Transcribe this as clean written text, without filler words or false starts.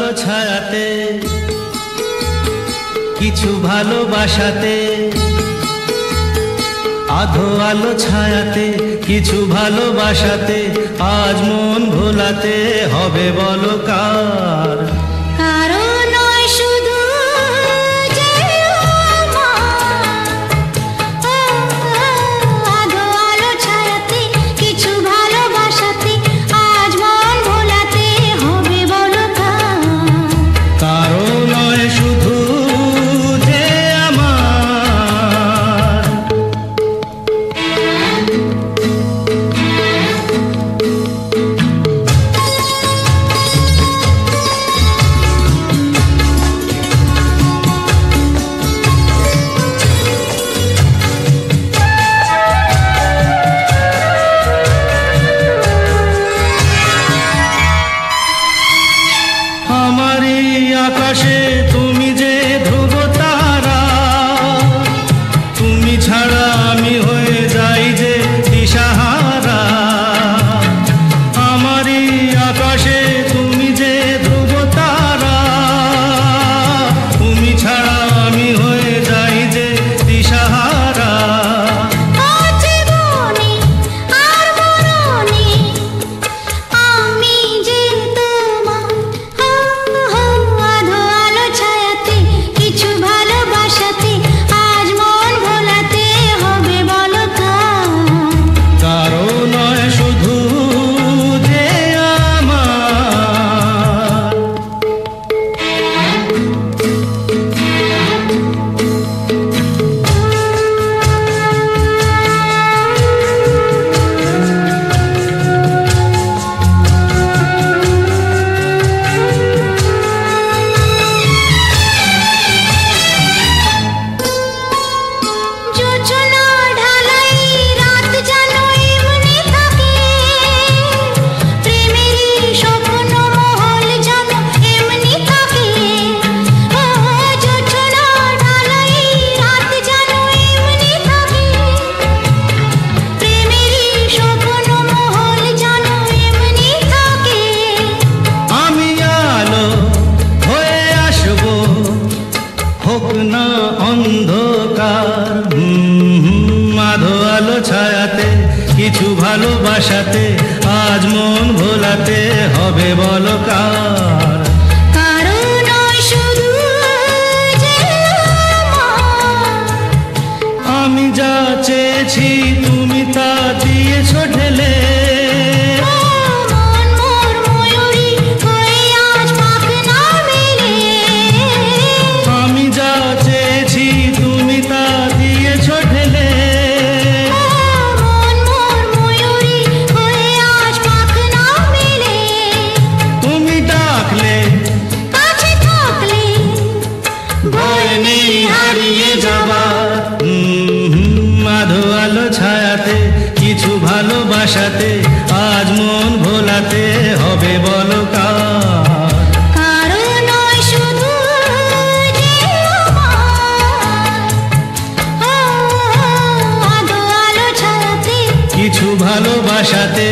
আলো ছায়াতে কিছু ভালোবাসাতে, আধো আলো ছায়াতে কিছু ভালোবাসাতে, আজ মন ভোলাতে হবে বলো কার? আকাশে তুমি যে ধ্রুব তারা, তুমি ছাড়া আমি হয়ে যাই যে দিশাহারা। আমারই আকাশে তুমি যে ধ্রুব তারা, তুমি ছাড়া আমি হয়ে যাই যে দিশাহারা। না অন্ধকার আধো আলো ছায়াতে কিছু ভালোবাসাতে, আজ মন ভোলাতে হবে বলো কার? আমি যা চেয়েছি তুমি তা দিয়েছো ঢেলে, আধো আলো ছায়াতে কিছু ভালোবাসাতে, আজ মন ভোলাতে হবে বলো কার? কিছু ভালোবাসাতে